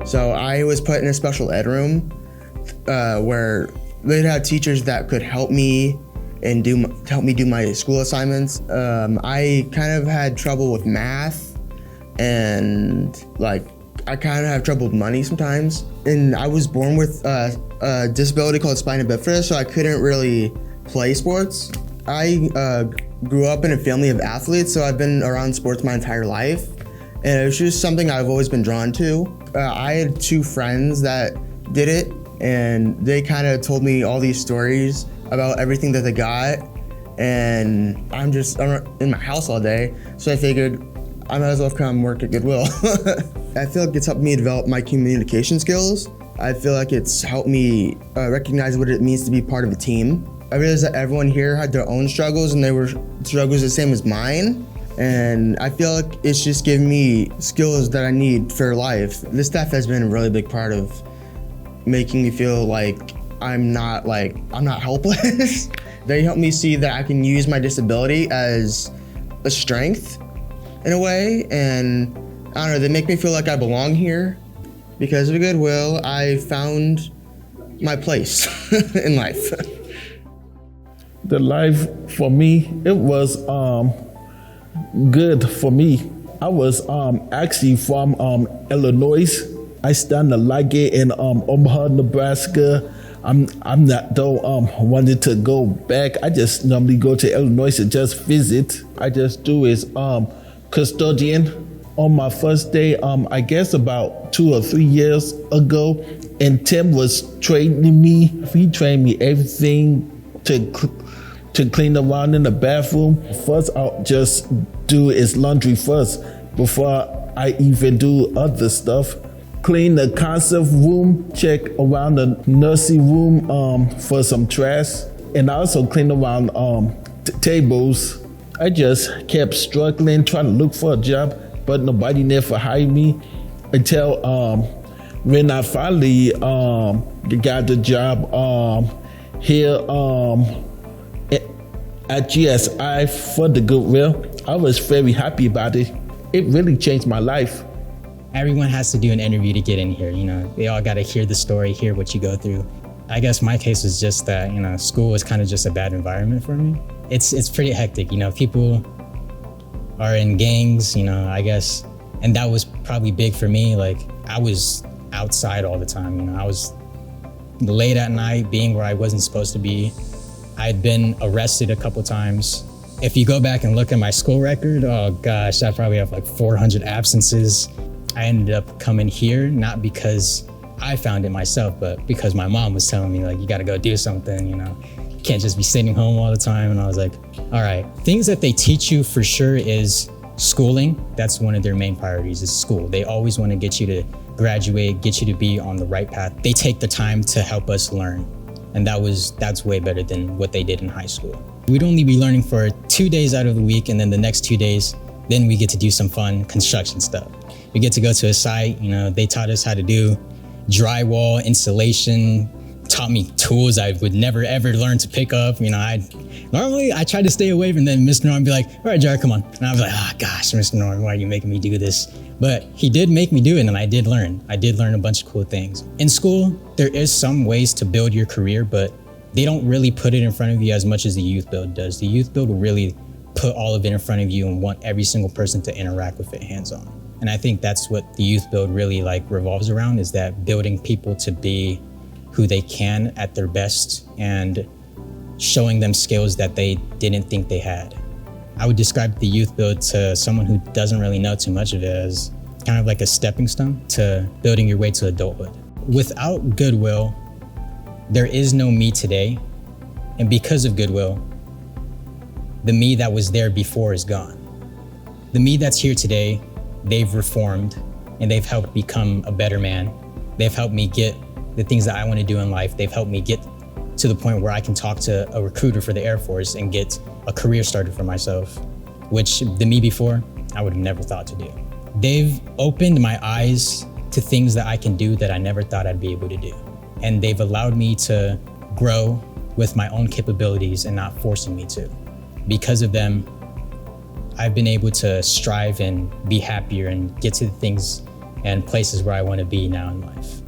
So I was put in a special ed room where they'd have teachers that could help me and help me do my school assignments. I kind of had trouble with math, and I kind of have trouble with money sometimes. And I was born with a disability called spina bifida, so I couldn't really play sports. I grew up in a family of athletes, so I've been around sports my entire life, and it was just something I've always been drawn to. I had 2 friends that did it, and they kind of told me all these stories about everything that they got, and I'm in my house all day, so I figured I might as well come work at Goodwill. I feel like it's helped me develop my communication skills. I feel like it's helped me recognize what it means to be part of a team. I realized that everyone here had their own struggles, and they were struggles the same as mine. And I feel like it's just given me skills that I need for life. This staff has been a really big part of making me feel like I'm not helpless. They help me see that I can use my disability as a strength in a way, and I don't know, they make me feel like I belong here. Because of Goodwill, I found my place in life. The life for me, it was good for me. I was actually from Illinois. I studied Liggett in Omaha, Nebraska. I'm not wanted to go back. I just normally go to Illinois to just visit. I just do is custodian. On my first day, I guess about 2 or 3 years ago, and Tim was training me. He trained me everything to clean around in the bathroom. First, I'll just do his laundry first before I even do other stuff. Clean the concert room, check around the nursing room for some trash, and I also clean around tables. I just kept struggling, trying to look for a job, but nobody never hired me until when I finally got the job here at GSI for the Goodwill. I was very happy about it. It really changed my life. Everyone has to do an interview to get in here. They all got to hear the story, hear what you go through. I guess my case was just that, school was kind of just a bad environment for me. It's pretty hectic. People are in gangs, I guess. And that was probably big for me. I was outside all the time. I was late at night, being where I wasn't supposed to be. I'd been arrested a couple times. If you go back and look at my school record, oh gosh, I probably have 400 absences. I ended up coming here, not because I found it myself, but because my mom was telling me, you gotta go do something, You can't just be sitting home all the time. And I was like, all right. Things that they teach you for sure is schooling. That's one of their main priorities, is school. They always want to get you to graduate, get you to be on the right path. They take the time to help us learn. And that's way better than what they did in high school. We'd only be learning for 2 days out of the week, and then the next 2 days, then we get to do some fun construction stuff. We get to go to a site, they taught us how to do drywall, insulation, taught me tools I would never ever learn to pick up. I tried to stay away from them. Mr. Norm would be like, all right, Jared, come on. And I was like, oh gosh, Mr. Norm, why are you making me do this? But he did make me do it, and I did learn. I did learn a bunch of cool things. In school, there is some ways to build your career, but they don't really put it in front of you as much as the youth build does. The youth build will really put all of it in front of you and want every single person to interact with it hands-on. And I think that's what the youth build really revolves around, is that building people to be who they can at their best and showing them skills that they didn't think they had. I would describe the youth build to someone who doesn't really know too much of it as kind of like a stepping stone to building your way to adulthood. Without Goodwill, there is no me today. And because of Goodwill, the me that was there before is gone. The me that's here today, they've reformed and they've helped become a better man. They've helped me get the things that I want to do in life. They've helped me get to the point where I can talk to a recruiter for the Air Force and get a career started for myself, which the me before, I would have never thought to do. They've opened my eyes to things that I can do that I never thought I'd be able to do. And they've allowed me to grow with my own capabilities and not forcing me to. Because of them, I've been able to strive and be happier and get to the things and places where I want to be now in life.